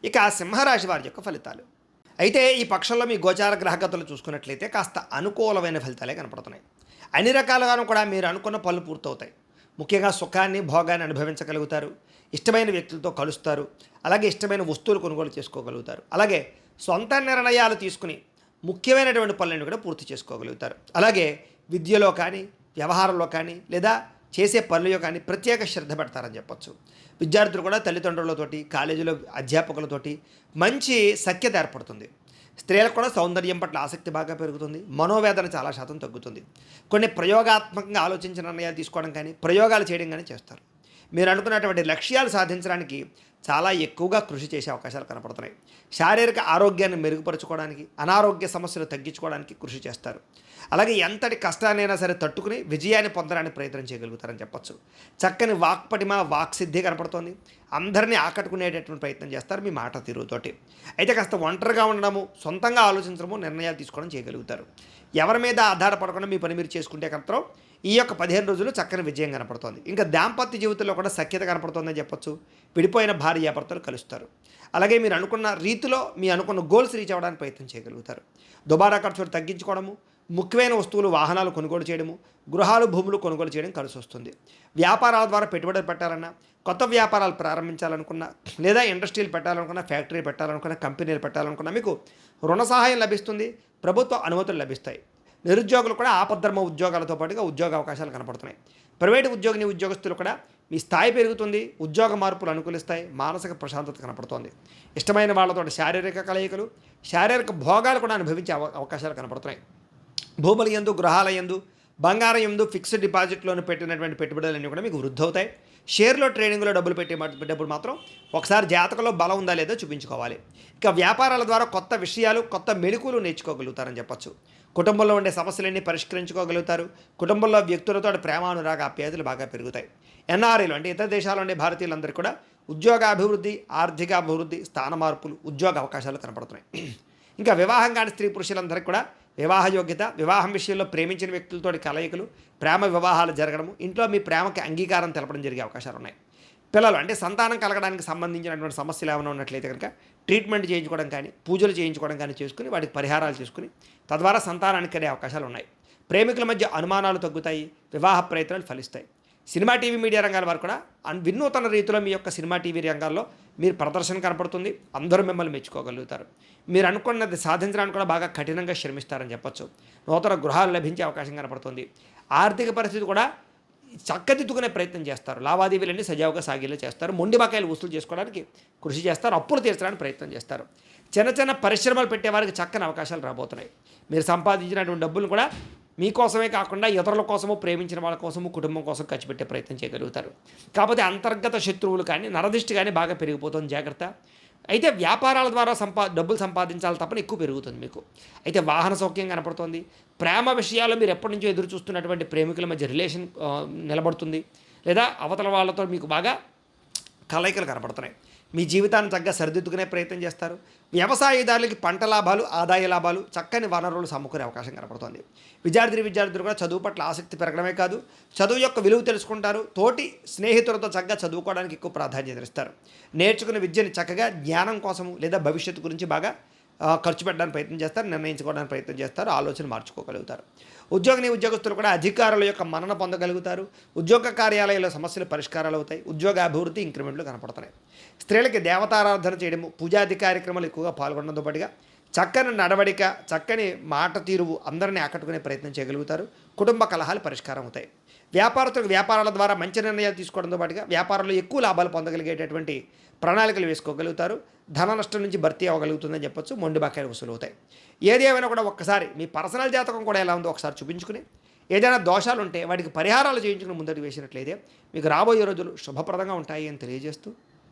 ఇక సింహరాశి వారి యొక్క ఫలితాలు. అయితే ఈ పక్షంలో మీ గోచార గ్రహగతులు చూసుకున్నట్లయితే కాస్త అనుకూలమైన ఫలితాలే కనపడుతున్నాయి. అన్ని రకాలుగాను కూడా మీరు అనుకున్న పనులు పూర్తవుతాయి. ముఖ్యంగా సుఖాన్ని, భోగాన్ని అనుభవించగలుగుతారు. ఇష్టమైన వ్యక్తులతో కలుస్తారు. అలాగే ఇష్టమైన వస్తువులు కొనుగోలు చేసుకోగలుగుతారు. అలాగే సొంత నిర్ణయాలు తీసుకుని ముఖ్యమైనటువంటి పనులను కూడా పూర్తి చేసుకోగలుగుతారు. అలాగే విద్యలో కానీ, వ్యవహారంలో కానీ, లేదా చేసే పనులలో కానీ ప్రత్యేక శ్రద్ధ పెడతారని చెప్పొచ్చు. విద్యార్థులు కూడా తల్లిదండ్రులతోటి, కాలేజీలో అధ్యాపకులతోటి మంచి సఖ్యత ఏర్పడుతుంది. స్త్రీలకు కూడా సౌందర్యం పట్ల ఆసక్తి బాగా పెరుగుతుంది. మనోవేదన చాలా శాతం తగ్గుతుంది. కొన్ని ప్రయోగాత్మకంగా ఆలోచించిన నిర్ణయాలు తీసుకోవడం కానీ, ప్రయోగాలు చేయడం కానీ చేస్తారు. మీరు అనుకున్నటువంటి లక్ష్యాలు సాధించడానికి చాలా ఎక్కువగా కృషి చేసే అవకాశాలు కనపడుతున్నాయి. శారీరక ఆరోగ్యాన్ని మెరుగుపరుచుకోవడానికి, అనారోగ్య సమస్యలు తగ్గించుకోవడానికి కృషి చేస్తారు. అలాగే ఎంతటి కష్టాన్నైనా సరే తట్టుకుని విజయాన్ని పొందడానికి ప్రయత్నం చేయగలుగుతారని చెప్పొచ్చు. చక్కని వాక్పటిమ, వాక్సిద్ధి కనపడుతోంది. అందరినీ ఆకట్టుకునేటటువంటి ప్రయత్నం చేస్తారు మీ మాట తీరుతోటి. అయితే కాస్త ఒంటరిగా ఉండడము, సొంతంగా ఆలోచించడము, నిర్ణయాలు తీసుకోవడం చేయగలుగుతారు. ఎవరి మీద ఆధారపడకుండా మీ పని మీరు చేసుకుంటే మాత్రం ఈ యొక్క 15 రోజులు చక్కని విజయం కనపడుతోంది. ఇంకా దాంపత్య జీవితంలో కూడా సఖ్యత కనపడుతోందని చెప్పొచ్చు. విడిపోయిన భార్యాభర్తలు కలుస్తారు. అలాగే మీరు అనుకున్న రీతిలో మీ అనుకున్న గోల్స్ రీచ్ అవ్వడానికి ప్రయత్నం చేయగలుగుతారు. దుబారా ఖర్చులు తగ్గించుకోవడము, ముఖ్యమైన వస్తువులు, వాహనాలు కొనుగోలు చేయడము, గృహాలు, భూములు కొనుగోలు చేయడం కలిసి వస్తుంది. వ్యాపారాల ద్వారా పెట్టుబడులు పెట్టాలన్నా, కొత్త వ్యాపారాలు ప్రారంభించాలనుకున్నా, లేదా ఇండస్ట్రీలు పెట్టాలనుకున్నా, ఫ్యాక్టరీ పెట్టాలనుకున్నా, కంపెనీలు పెట్టాలనుకున్నా మీకు రుణ సహాయం లభిస్తుంది. ప్రభుత్వ అనుమతులు లభిస్తాయి. నిరుద్యోగులు కూడా ఆపద్ధర్మ ఉద్యోగాలతో పాటుగా ఉద్యోగ అవకాశాలు కనపడుతున్నాయి. ప్రైవేటు ఉద్యోగిని, ఉద్యోగస్తులు కూడా మీ స్థాయి పెరుగుతుంది. ఉద్యోగ మార్పులు అనుకూలిస్తాయి. మానసిక ప్రశాంతత కనపడుతోంది. ఇష్టమైన వాళ్ళతో శారీరక కలయికలు, శారీరక భోగాలు కూడా అనుభవించే అవకాశాలు కనపడుతున్నాయి. భూముల యందు, గృహాల యందు, బంగారం యందు, ఫిక్స్డ్ డిపాజిట్లోనే పెట్టినటువంటి పెట్టుబడులన్నీ కూడా మీకు వృద్ధి అవుతాయి. షేర్లో, ట్రేడింగ్లో డబ్బులు పెట్టేటప్పుడు మాత్రం ఒకసారి జాతకంలో బలం ఉందా లేదో చూపించుకోవాలి. ఇక వ్యాపారాల ద్వారా కొత్త విషయాలు, కొత్త మెళకువలు నేర్చుకోగలుగుతారని చెప్పొచ్చు. కుటుంబంలో ఉండే సమస్యలన్నీ పరిష్కరించుకోగలుగుతారు. కుటుంబంలో వ్యక్తులతో ప్రేమ, అనురాగ, ఆప్యాయతలు బాగా పెరుగుతాయి. ఎన్ఆర్ఐలు అంటే ఇతర దేశాల్లో ఉండే భారతీయులందరికీ కూడా ఉద్యోగాభివృద్ధి, ఆర్థిక అభివృద్ధి, స్థాన మార్పులు, ఉద్యోగ అవకాశాలు కనపడుతున్నాయి. ఇంకా వివాహం కాని స్త్రీ పురుషులందరికీ కూడా వివాహ యోగ్యత, వివాహం విషయంలో ప్రేమించిన వ్యక్తులతో కలయికలు, ప్రేమ వివాహాలు జరగడము, ఇంట్లో మీ ప్రేమకి అంగీకారం తెలపడం జరిగే అవకాశాలు ఉన్నాయి. పిల్లలు అంటే సంతానం కలగడానికి సంబంధించినటువంటి సమస్యలు ఏమైనా ఉన్నట్లయితే కనుక ట్రీట్మెంట్ చేయించుకోవడం కానీ, పూజలు చేయించుకోవడం కానీ చేసుకుని వాటికి పరిహారాలు చేసుకుని తద్వారా సంతానానికి కలిగే అవకాశాలు ఉన్నాయి. ప్రేమికుల మధ్య అనుమానాలు తగ్గుతాయి. వివాహ ప్రయత్నాలు ఫలిస్తాయి. సినిమా, టీవీ, మీడియా రంగాల వారు కూడా వినూతన రీతిలో మీ యొక్క సినిమా, టీవీ రంగాల్లో మీరు ప్రదర్శన కనపడుతుంది. అందరూ మిమ్మల్ని మెచ్చుకోగలుగుతారు. మీరు అనుకున్నది సాధించడానికి కూడా బాగా కఠినంగా శ్రమిస్తారని చెప్పొచ్చు. నూతన గృహాలు లభించే అవకాశం కనపడుతుంది. ఆర్థిక పరిస్థితి కూడా చక్కదిద్దుకునే ప్రయత్నం చేస్తారు. లావాదేవీలన్నీ సజావుగా సాగేలా చేస్తారు. మొండి బకాయిలు వసూలు చేసుకోవడానికి కృషి చేస్తారు. అప్పులు తీర్చడానికి ప్రయత్నం చేస్తారు. చిన్న చిన్న పరిశ్రమలు పెట్టేవారికి చక్కని అవకాశాలు రాబోతున్నాయి. మీరు సంపాదించినటువంటి డబ్బులు కూడా మీకోసమే కాకుండా ఇతరుల కోసము, ప్రేమించిన వాళ్ళ కోసము, కుటుంబం కోసం ఖర్చు పెట్టే ప్రయత్నం చేయగలుగుతారు. కాకపోతే అంతర్గత శత్రువులు కానీ, నరదిష్టి కానీ బాగా పెరిగిపోతుంది, జాగ్రత్త. అయితే వ్యాపారాల ద్వారా డబ్బులు సంపాదించాలి తప్పని ఎక్కువ పెరుగుతుంది మీకు. అయితే వాహన సౌఖ్యం కనపడుతుంది. ప్రేమ విషయాల్లో మీరు ఎప్పటి నుంచో ఎదురు చూస్తున్నటువంటి ప్రేమికుల మధ్య రిలేషన్ నిలబడుతుంది. లేదా అవతల వాళ్ళతో మీకు బాగా కలయికలు కనపడుతున్నాయి. మీ జీవితాన్ని తగ్గ సరిదిద్దుకునే ప్రయత్నం చేస్తారు. వ్యవసాయదారులకి పంట లాభాలు, ఆదాయ లాభాలు, చక్కని వనరులు సమకూరే అవకాశం కనపడుతుంది. విద్యార్థులు కూడా చదువు పట్ల ఆసక్తి పెరగడమే కాదు, చదువు యొక్క విలువ తెలుసుకుంటారు. తోటి స్నేహితులతో చక్కగా చదువుకోవడానికి ఎక్కువ ప్రాధాన్యత ఇస్తారు. నేర్చుకున్న విద్యని చక్కగా జ్ఞానం కోసము లేదా భవిష్యత్తు గురించి బాగా ఖర్చు పెట్టడానికి ప్రయత్నం చేస్తారు. నిర్ణయించుకోవడానికి ప్రయత్నం చేస్తారు. ఆలోచన మార్చుకోగలుగుతారు. ఉద్యోగస్తులు కూడా అధికారుల యొక్క మన్నన పొందగలుగుతారు. ఉద్యోగ కార్యాలయాల సమస్యలు పరిష్కారాలు అవుతాయి. ఉద్యోగ అభివృద్ధి, ఇంక్రిమెంట్లు కనపడుతున్నాయి. స్త్రీలకి దేవతారాధన చేయడము, పూజాది కార్యక్రమాలు ఎక్కువగా పాల్గొనడంతో పాటుగా చక్కని నడవడిక, చక్కని మాట తీరువు అందరినీ ఆకట్టుకునే ప్రయత్నం చేయగలుగుతారు. కుటుంబ కలహాలు పరిష్కారం అవుతాయి. వ్యాపారాల ద్వారా మంచి నిర్ణయాలు తీసుకోవడంతో పాటుగా వ్యాపారంలో ఎక్కువ లాభాలు పొందగలిగేటటువంటి ప్రణాళికలు వేసుకోగలుగుతారు. ధన నష్టం నుంచి భర్తీ అవ్వగలుగుతుందని చెప్పొచ్చు. మొండి బకాయిలు వసూలు అవుతాయి. ఏది ఏమైనా కూడా ఒక్కసారి మీ పర్సనల్ జాతకం కూడా ఎలా ఉందో ఒకసారి చూపించుకుని, ఏదైనా దోషాలు ఉంటే వాటికి పరిహారాలు చేయించుకుని ముందడుగు వేసినట్లయితే మీకు రాబోయే రోజులు శుభప్రదంగా ఉంటాయి అని తెలియజేస్తూ